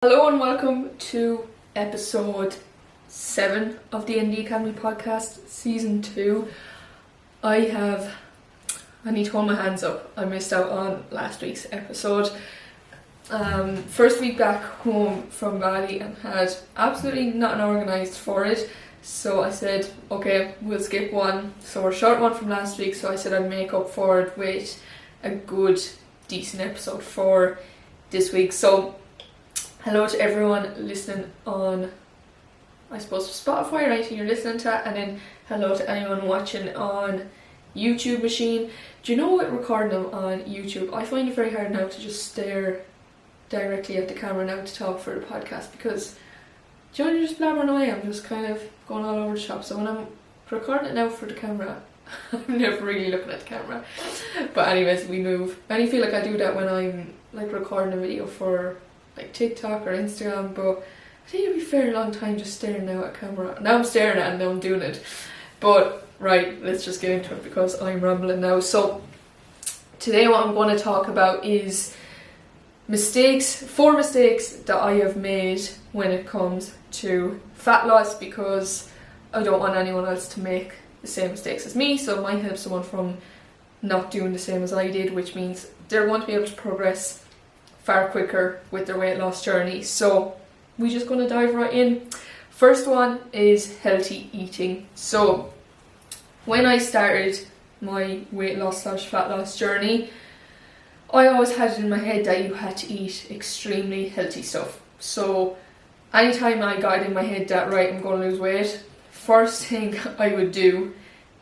Hello and welcome to episode 7 of the ND Academy podcast, season 2. I need to hold my hands up. I missed out on last week's episode. First week back home from Bali and had absolutely nothing organised for it. So I said, okay, we'll skip one. So we're short one from last week, so I said I'd make up for it with a good, decent episode for this week. So hello to everyone listening on, I suppose, Spotify or anything you're listening to, and then hello to anyone watching on YouTube machine. Do you know what, recording them on YouTube, I find it very hard now to just stare directly at the camera now to talk for the podcast, because do you know, you're just blabbering away, I'm just kind of going all over the shop. So when I'm recording it now for the camera, I'm never really looking at the camera. But anyways, we move. I only feel like I do that when I'm like recording a video for like TikTok or Instagram, but I think it'd be a fair long time just staring now at camera. Now I'm staring at it and now I'm doing it. But right, let's just get into it because I'm rambling now. So today what I'm going to talk about is four mistakes that I have made when it comes to fat loss, because I don't want anyone else to make the same mistakes as me, so it might help someone from not doing the same as I did, which means they're going to be able to progress far quicker with their weight loss journey. So we're just going to dive right in. First one is healthy eating. So when I started my weight loss / fat loss journey, I always had it in my head that you had to eat extremely healthy stuff. So anytime I got it in my head that, right, I'm going to lose weight, first thing I would do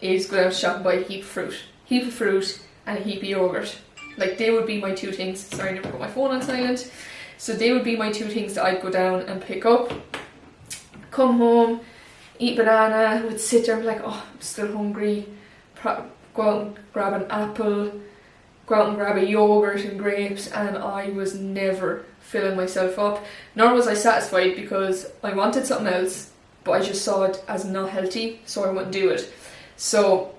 is go down to shop and buy a heap of fruit and a heap of yogurt. Like, they would be my two things. Sorry, I never put my phone on silent. So they would be my two things that I'd go down and pick up, come home, eat banana, would sit there and be like, oh, I'm still hungry, go out and grab an apple, go out and grab a yogurt and grapes, and I was never filling myself up. Nor was I satisfied, because I wanted something else, but I just saw it as not healthy, so I wouldn't do it. So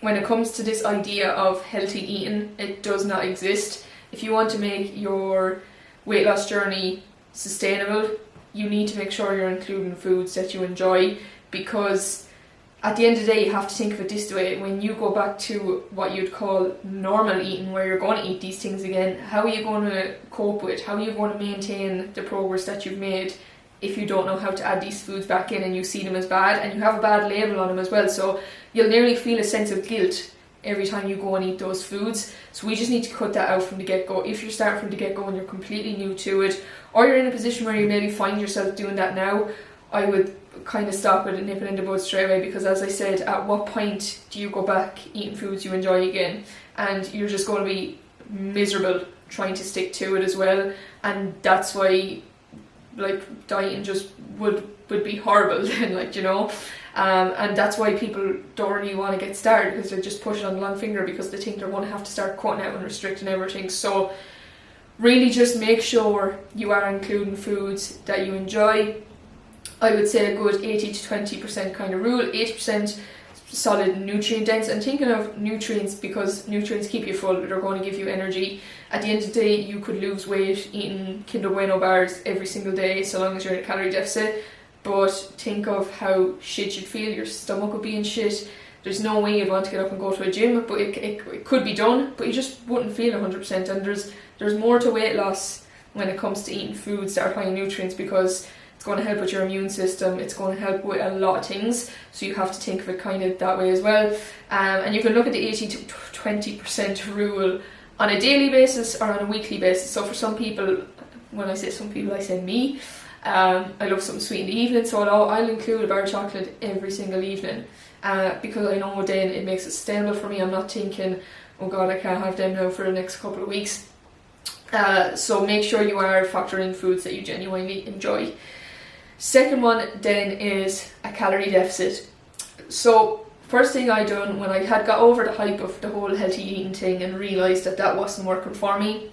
when it comes to this idea of healthy eating, it does not exist. If you want to make your weight loss journey sustainable, you need to make sure you're including foods that you enjoy, because at the end of the day, you have to think of it this way. When you go back to what you'd call normal eating, where you're going to eat these things again, how are you going to cope with, how are you going to maintain the progress that you've made if you don't know how to add these foods back in and you see them as bad and you have a bad label on them as well? So you'll nearly feel a sense of guilt every time you go and eat those foods. So we just need to cut that out from the get-go. If you're starting from the get-go and you're completely new to it, or you're in a position where you maybe find yourself doing that now, I would kind of stop it and nip it in the bud straight away, because as I said, at what point do you go back eating foods you enjoy again? And you're just going to be miserable trying to stick to it as well. And that's why, like, dieting just would be horrible then, like, you know. And that's why people don't really want to get started, because they're just pushing on the long finger, because they think they're going to have to start cutting out and restricting everything. So really just make sure you are including foods that you enjoy. I would say a good 80 to 20% kind of rule. 80% solid nutrient dense, and thinking of nutrients, because nutrients keep you full, they're going to give you energy. At the end of the day, you could lose weight eating Kinder Bueno bars every single day, so long as you're in a calorie deficit. But think of how shit you'd feel. Your stomach would be in shit. There's no way you'd want to get up and go to a gym, but it could be done, but you just wouldn't feel 100%. And there's more to weight loss when it comes to eating foods that are high in nutrients, because it's going to help with your immune system, it's going to help with a lot of things, so you have to think of it kind of that way as well. And you can look at the 80 to 20% rule on a daily basis or on a weekly basis. So for some people, when I say some people, I say me, I love something sweet in the evening, so I'll include a bar of chocolate every single evening, because I know then it makes it sustainable for me. I'm not thinking, oh god, I can't have them now for the next couple of weeks. So make sure you are factoring in foods that you genuinely enjoy. Second one then is a calorie deficit. So first thing I done when I had got over the hype of the whole healthy eating thing and realised that wasn't working for me,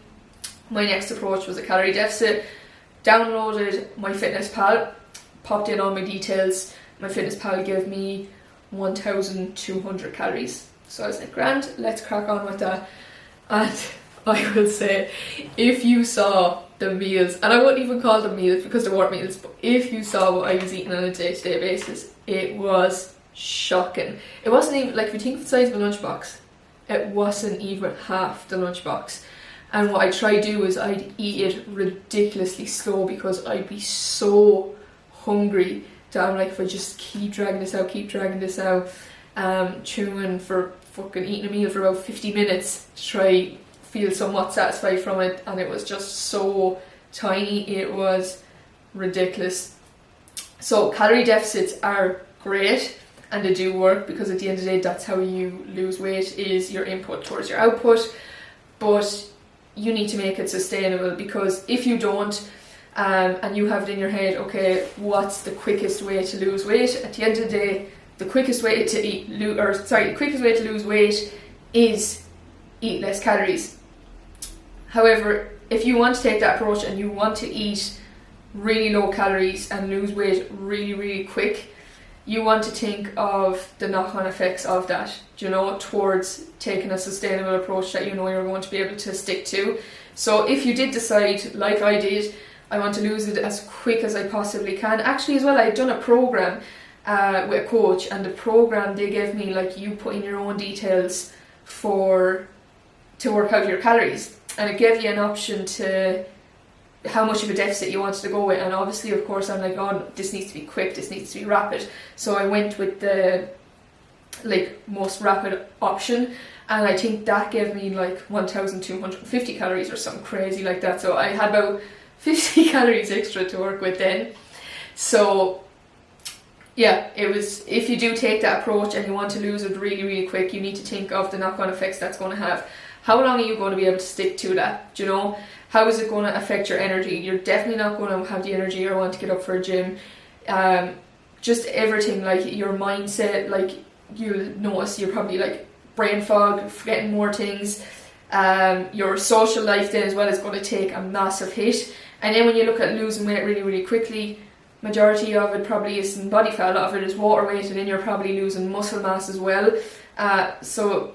my next approach was a calorie deficit. Downloaded MyFitnessPal, popped in all my details. MyFitnessPal gave me 1,200 calories. So I was like, grand, let's crack on with that. And I will say, if you saw the meals, and I wouldn't even call them meals because they weren't meals, but if you saw what I was eating on a day-to-day basis, it was shocking. It wasn't even, like, if you think of the size of a lunchbox, it wasn't even half the lunchbox. And what I'd try to do is I'd eat it ridiculously slow because I'd be so hungry that I'm like, if I just keep dragging this out, chewing for fucking eating a meal for about 50 minutes to try feel somewhat satisfied from it, and it was just so tiny, it was ridiculous. So calorie deficits are great and they do work, because at the end of the day that's how you lose weight, is your input towards your output, but you need to make it sustainable, because if you don't, and you have it in your head, okay, what's the quickest way to lose weight? At the end of the day, the quickest way to lose weight is eat less calories. However, if you want to take that approach and you want to eat really low calories and lose weight really, really quick, you want to think of the knock-on effects of that, towards taking a sustainable approach that you're going to be able to stick to. So if you did decide, like I did, I want to lose it as quick as I possibly can. Actually, as well, I'd done a program with a coach, and the program they gave me, like, you put in your own details to work out your calories, and it gave you an option to how much of a deficit you wanted to go with. And obviously, of course, I'm like, oh, this needs to be quick, this needs to be rapid, so I went with the most rapid option, and I think that gave me 1,250 calories or something crazy like that. So I had about 50 calories extra to work with then. So yeah, it was, if you do take that approach and you want to lose it really, really quick, you need to think of the knock-on effects that's going to have. How long are you going to be able to stick to that? How is it going to affect your energy? You're definitely not going to have the energy or want to get up for a gym. Just everything, like your mindset, like you'll notice you're probably brain fog, forgetting more things. Your social life then as well is going to take a massive hit. And then when you look at losing weight really, really quickly, majority of it probably isn't body fat, a lot of it is water weight, and then you're probably losing muscle mass as well. So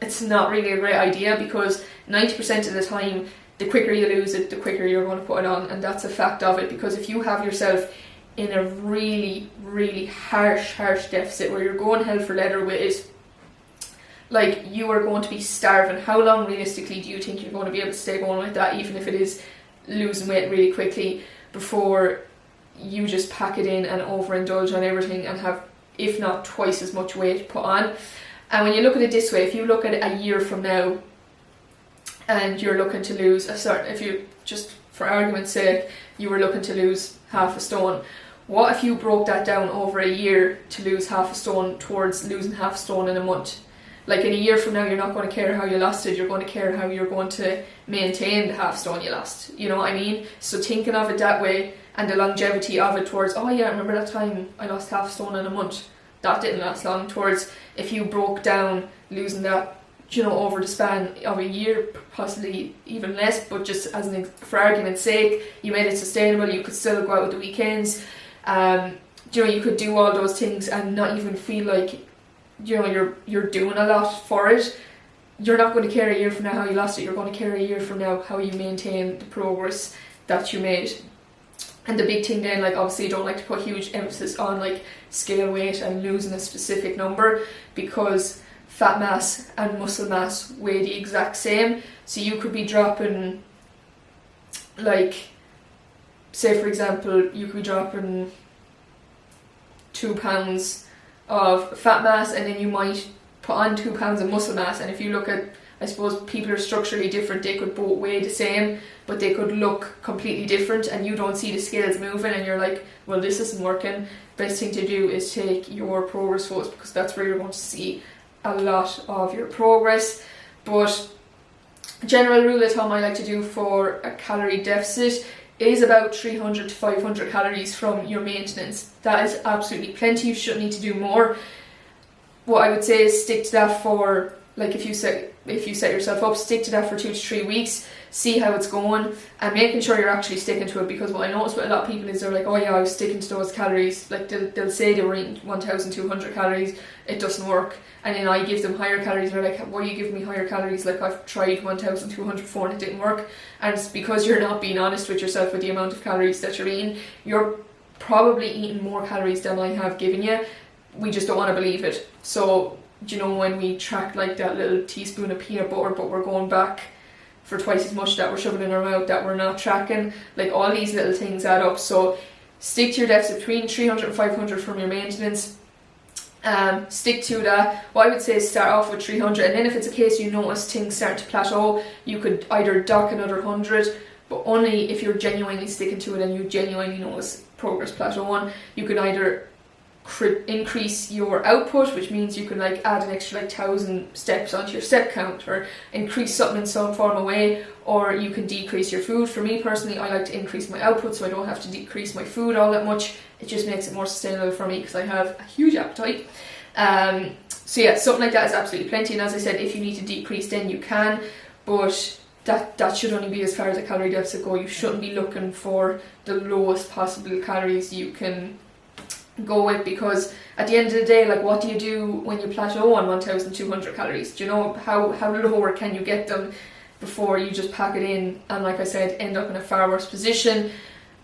it's not really a great idea, because 90% of the time, the quicker you lose it, the quicker you're going to put it on, and that's a fact of it. Because if you have yourself in a really, really harsh deficit where you're going hell for leather with it, you are going to be starving. How long realistically do you think you're going to be able to stay going like that, even if it is losing weight really quickly, before you just pack it in and overindulge on everything and have, if not twice as much weight put on? And when you look at it this way, if you look at it a year from now and you're looking to lose if you, just for argument's sake, you were looking to lose half a stone, what if you broke that down over a year to lose half a stone towards losing half a stone in a month? In a year from now, you're not going to care how you lost it, you're going to care how you're going to maintain the half stone you lost. You know what I mean? So thinking of it that way, and the longevity of it towards, oh yeah, remember that time I lost half a stone in a month? That didn't last long. Towards, if you broke down losing that, over the span of a year, possibly even less, but just for argument's sake, you made it sustainable, you could still go out with the weekends, you could do all those things and not even feel like you're doing a lot for it. You're not going to care a year from now how you lost it, you're going to care a year from now how you maintain the progress that you made. And the big thing then, obviously I don't like to put huge emphasis on scale weight and losing a specific number, because fat mass and muscle mass weigh the exact same. So you could be dropping, say for example, you could be dropping 2 pounds of fat mass, and then you might put on 2 pounds of muscle mass. And if you look at, I suppose people are structurally different, they could both weigh the same, but they could look completely different, and you don't see the scales moving and you're like, well, this isn't working. Best thing to do is take your progress photos, because that's where you're going to see a lot of your progress. But general rule of thumb I like to do for a calorie deficit is about 300 to 500 calories from your maintenance. That is absolutely plenty, you shouldn't need to do more. What I would say is stick to that for, if you set yourself up, stick to that for 2 to 3 weeks. see how it's going, and making sure you're actually sticking to it. Because what I notice with a lot of people is they're like, oh yeah, I was sticking to those calories, like they'll say they were eating 1,200 calories, it doesn't work, and then I give them higher calories, and they're like, why are you giving me higher calories, like I've tried 1,200 before and it didn't work. And it's because you're not being honest with yourself with the amount of calories that you're eating. You're probably eating more calories than I have given you, we just don't want to believe it. So you know, when we track like that little teaspoon of peanut butter, but we're going back for twice as much that we're shoving in our mouth that we're not tracking, like all these little things add up. So stick to your deficit between 300 and 500 from your maintenance. Stick to that. What I would say is start off with 300, and then if it's a case you notice things start to plateau, you could either dock another 100, but only if you're genuinely sticking to it and you genuinely notice progress plateauing. You can either increase your output, which means you can like add an extra like 1,000 steps onto your step count, or increase something in some form of way, or you can decrease your food. For me personally, I like to increase my output so I don't have to decrease my food all that much. It just makes it more sustainable for me because I have a huge appetite. So yeah, something like that is absolutely plenty, and as I said, if you need to decrease then you can, but that should only be as far as a calorie deficit go. You shouldn't be looking for the lowest possible calories you can go with, because at the end of the day, like, what do you do when you plateau on 1,200 calories? Do you know how lower can you get them before you just pack it in and, like I said, end up in a far worse position?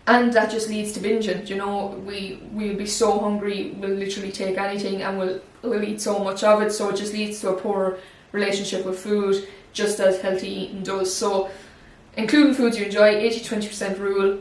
And that just leads to binging. You know, we'll be so hungry, we'll literally take anything and we'll eat so much of it, so it just leads to a poor relationship with food, just as healthy eating does. So including foods you enjoy, 80-20% rule,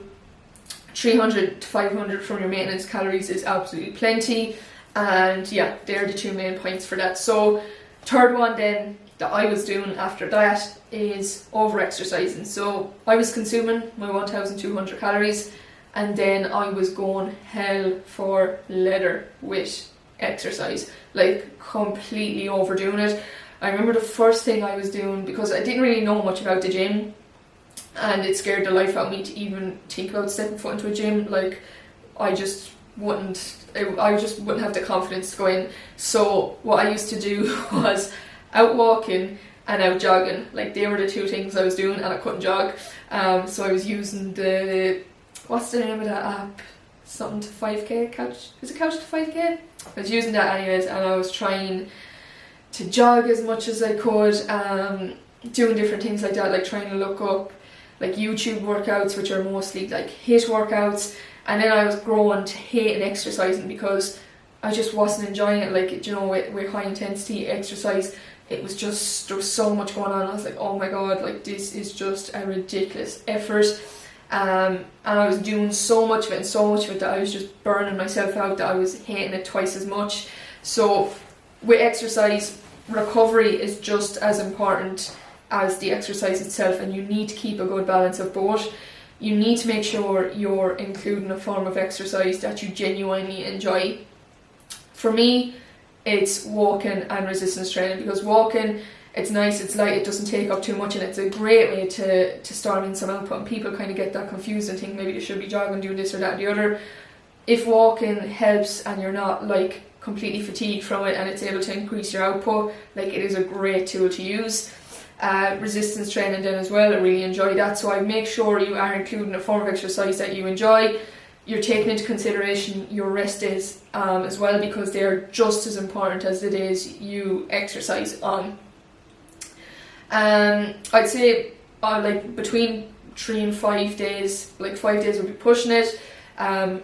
300 to 500 from your maintenance calories is absolutely plenty. And yeah, they're the two main points for that. So third one then that I was doing after that is over exercising. So I was consuming my 1,200 calories, and then I was going hell for leather with exercise, like completely overdoing it. I remember the first thing I was doing, because I didn't really know much about the gym, and it scared the life out of me to even think about stepping foot into a gym. Like, I just wouldn't have the confidence to go in. So what I used to do was out walking and out jogging. Like, they were the two things I was doing, and I couldn't jog. So I was using what's the name of that app? Something to 5k, Couch to 5k? I was using that anyways, and I was trying to jog as much as I could, doing different things like that, like trying to look up like YouTube workouts, which are mostly like HIIT workouts. And then I was growing to hating exercising because I just wasn't enjoying it. Like, you know, with high intensity exercise, it was just, there was so much going on. I was like, oh my god, like, this is just a ridiculous effort. And I was doing so much of it that I was just burning myself out, that I was hating it twice as much. So with exercise, recovery is just as important as the exercise itself, and you need to keep a good balance of both. You need to make sure you're including a form of exercise that you genuinely enjoy. For me, it's walking and resistance training, because walking, it's nice, it's light, it doesn't take up too much, and it's a great way to start in some output. And people kind of get that confused and think maybe they should be jogging, doing this or that or the other. If walking helps and you're not like completely fatigued from it, and it's able to increase your output, like, it is a great tool to use. Resistance training then as well, I really enjoy that. So I make sure you are including a form of exercise that you enjoy. You're taking into consideration your rest days as well, because they're just as important as the days you exercise on. I'd say like between 3 and 5 days, like 5 days would be pushing it.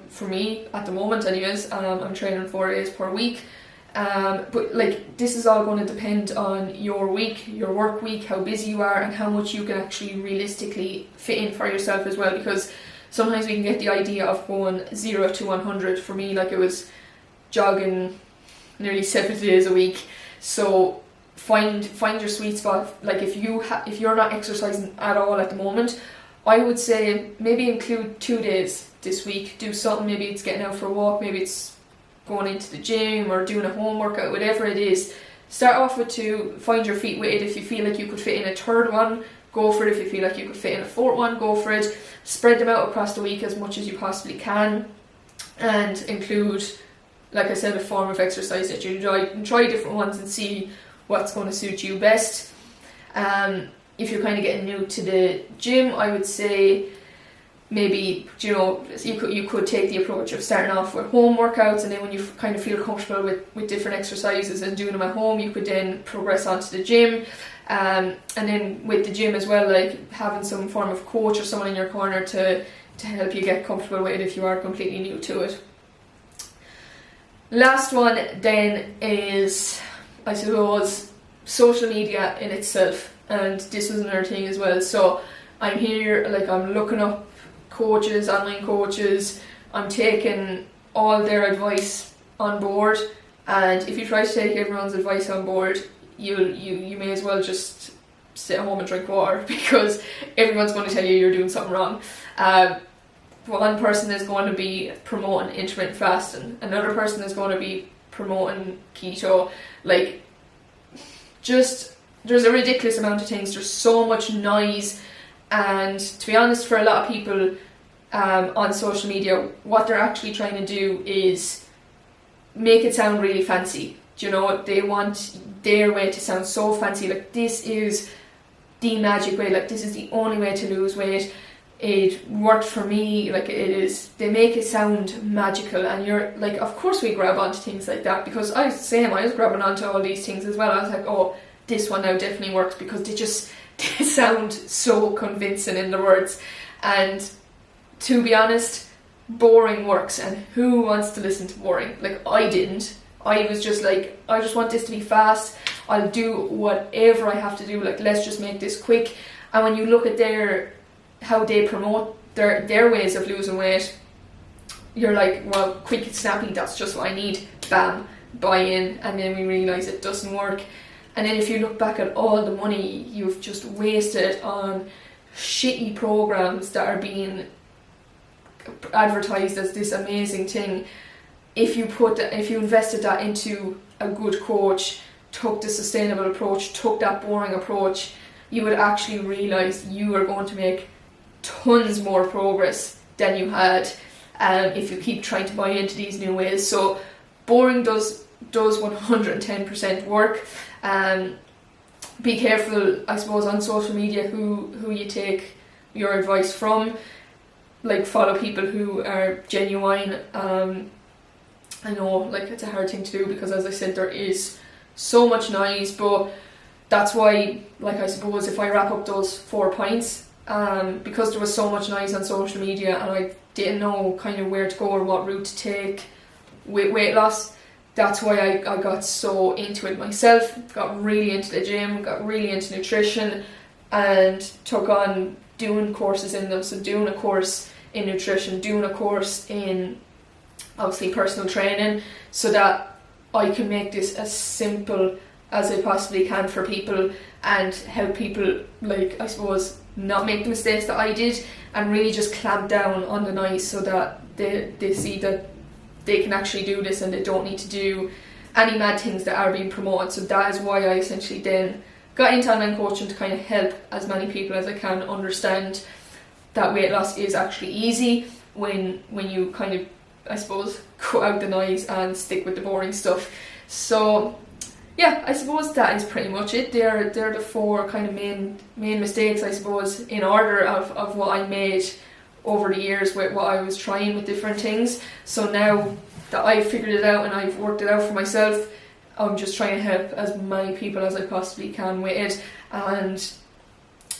For me at the moment anyways, I'm training 4 days per week. But like, this is all going to depend on your week, your work week, how busy you are, and how much you can actually realistically fit in for yourself as well. Because sometimes we can get the idea of going 0 to 100. For me, like, it was jogging nearly 7 days a week. So find your sweet spot. Like, if you're not exercising at all at the moment, I would say maybe include 2 days this week. Do something. Maybe it's getting out for a walk. Maybe it's going into the gym or doing a home workout, whatever it is. Start off with 2, find your feet with it. If you feel like you could fit in a third one, go for it. If you feel like you could fit in a fourth one, go for it. Spread them out across the week as much as you possibly can, and include, like I said, a form of exercise that you enjoy, and try different ones and see what's going to suit you best. if you're kind of getting new to the gym, I would say maybe, you could take the approach of starting off with home workouts, and then when you kind of feel comfortable with different exercises and doing them at home, you could then progress onto the gym. And then with the gym as well, like having some form of coach or someone in your corner to help you get comfortable with it if you are completely new to it. Last one then is, I suppose, social media in itself, and this was another thing as well. So I'm here, like I'm looking up coaches, online coaches, I'm taking all their advice on board, and if you try to take everyone's advice on board, you may as well just sit at home and drink water, because everyone's going to tell you you're doing something wrong. One person is going to be promoting intermittent fasting, another person is going to be promoting keto, like just there's a ridiculous amount of things, there's so much noise. And to be honest, for a lot of people on social media, what they're actually trying to do is make it sound really fancy. They want their way to sound so fancy, like this is the magic way, like this is the only way to lose weight. It worked for me, like it is. They make it sound magical, and you're like, of course we grab onto things like that, because I was grabbing onto all these things as well. I was like, oh, this one now definitely works, because they sound so convincing in the words. And to be honest, boring works, and who wants to listen to boring? Like, I didn't. I was just like, I just want this to be fast, I'll do whatever I have to do, like let's just make this quick. And when you look at how they promote their ways of losing weight, you're like, well, quick and snappy, that's just what I need, bam, buy in. And then we realise it doesn't work. And then if you look back at all the money you've just wasted on shitty programs that are being advertised as this amazing thing, if you invested that into a good coach, took the sustainable approach, took that boring approach, you would actually realise you are going to make tons more progress than you had if you keep trying to buy into these new ways. So boring does 110% work. Be careful, I suppose, on social media who you take your advice from. Like, follow people who are genuine. I know, like, it's a hard thing to do, because as I said, there is so much noise, but that's why, like, I suppose if I wrap up those 4 points, because there was so much noise on social media and I didn't know kind of where to go or what route to take with weight loss, that's why I got so into it myself, got really into the gym, got really into nutrition, and took on doing courses in them. So doing a course in nutrition, doing a course in obviously personal training, so that I can make this as simple as I possibly can for people and help people, like, I suppose, not make the mistakes that I did, and really just clamp down on the noise, so that they see that they can actually do this and they don't need to do any mad things that are being promoted. So that is why I essentially then got into online coaching, to kind of help as many people as I can understand that weight loss is actually easy when you kind of, I suppose, cut out the noise and stick with the boring stuff. So yeah, I suppose that is pretty much it. They're the 4 kind of main mistakes, I suppose, in order of what I made over the years with what I was trying with different things. So now that I've figured it out and I've worked it out for myself, I'm just trying to help as many people as I possibly can with it. And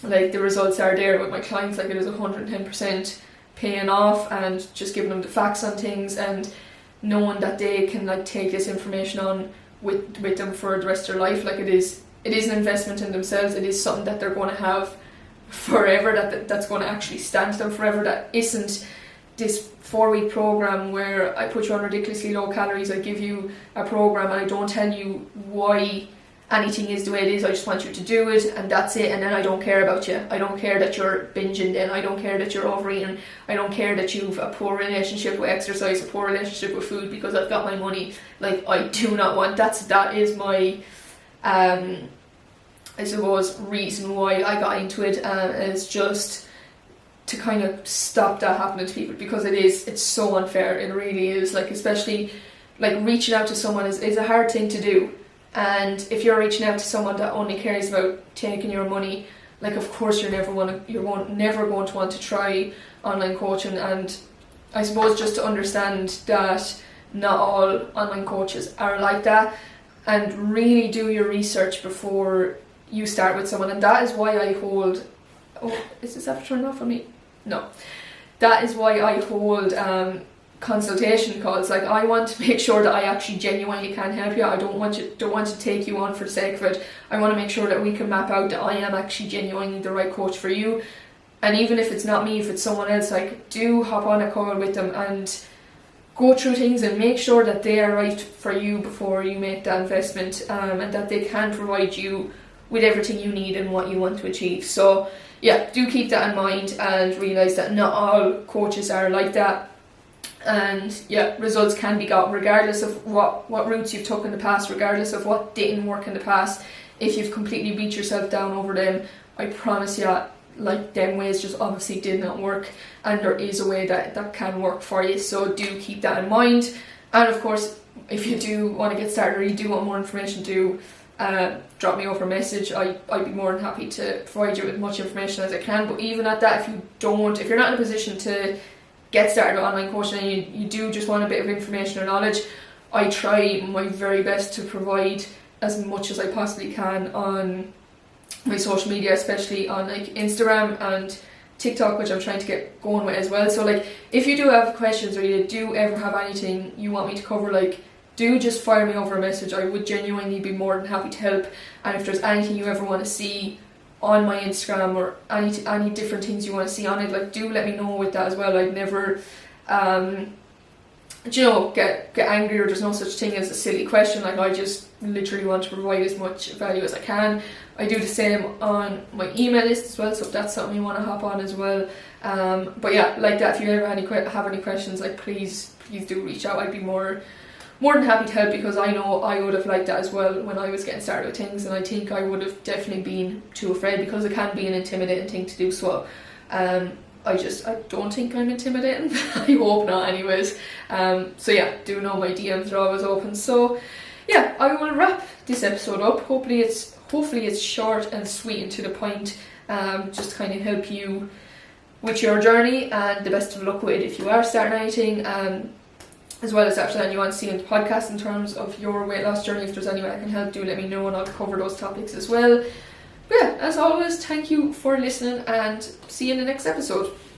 like, the results are there with my clients, like it is 110% paying off, and just giving them the facts on things and knowing that they can like take this information on with them for the rest of their life. Like, it is an investment in themselves. It is something that they're going to have forever, that's going to actually stand to them forever. That isn't this 4-week program where I put you on ridiculously low calories. I give you a program and I don't tell you why anything is the way it is. I just want you to do it, and that's it. And then I don't care about you. I don't care that you're binging, then I don't care that you're overeating. I don't care that you've a poor relationship with exercise, a poor relationship with food, because I've got my money. Like, I do not want that is my I suppose reason why I got into it, is just to kind of stop that happening to people, because it's so unfair. It really is. Like, especially like reaching out to someone is a hard thing to do. And if you're reaching out to someone that only cares about taking your money, like of course you're never going to want to try online coaching. And I suppose just to understand that not all online coaches are like that, and really do your research before you start with someone. And that is why I hold, is this after turned off for me? No. That is why I hold consultation calls. Like, I want to make sure that I actually genuinely can help you. I don't want to take you on for the sake of it. I want to make sure that we can map out that I am actually genuinely the right coach for you. And even if it's not me, if it's someone else, like, do hop on a call with them and go through things and make sure that they are right for you before you make that investment, and that they can provide you with everything you need and what you want to achieve. So yeah, do keep that in mind and realise that not all coaches are like that. And yeah, results can be got regardless of what routes you've took in the past, regardless of what didn't work in the past. If you've completely beat yourself down over them, I promise you, like, them ways just obviously did not work, and there is a way that can work for you. So do keep that in mind. And of course, if you do want to get started or you do want more information, do drop me over a message. I'd be more than happy to provide you with as much information as I can. But even at that, if you're not in a position to get started with online coaching and you do just want a bit of information or knowledge, I try my very best to provide as much as I possibly can on my social media, especially on like Instagram and TikTok, which I'm trying to get going with as well. So like, if you do have questions or you do ever have anything you want me to cover, like, do just fire me over a message. I would genuinely be more than happy to help. And if there's anything you ever want to see on my Instagram or any different things you want to see on it, like, do let me know with that as well. I'd never get angry, or there's no such thing as a silly question. Like, I just literally want to provide as much value as I can. I do the same on my email list as well, so if that's something you want to hop on as well. But yeah, like that, if you ever have any questions, like, please do reach out. I'd be more than happy to help, because I know I would have liked that as well when I was getting started with things, and I think I would have definitely been too afraid, because it can be an intimidating thing to do. So I don't think I'm intimidating. I hope not anyways. So yeah, do know my DMs are always open. So yeah, I will wrap this episode up. Hopefully it's short and sweet and to the point, just to kind of help you with your journey, and the best of luck with it if you are starting anything, as well as after that you want to see in the podcast in terms of your weight loss journey. If there's any way I can help, do let me know, and I'll cover those topics as well. But yeah, as always, thank you for listening, and see you in the next episode.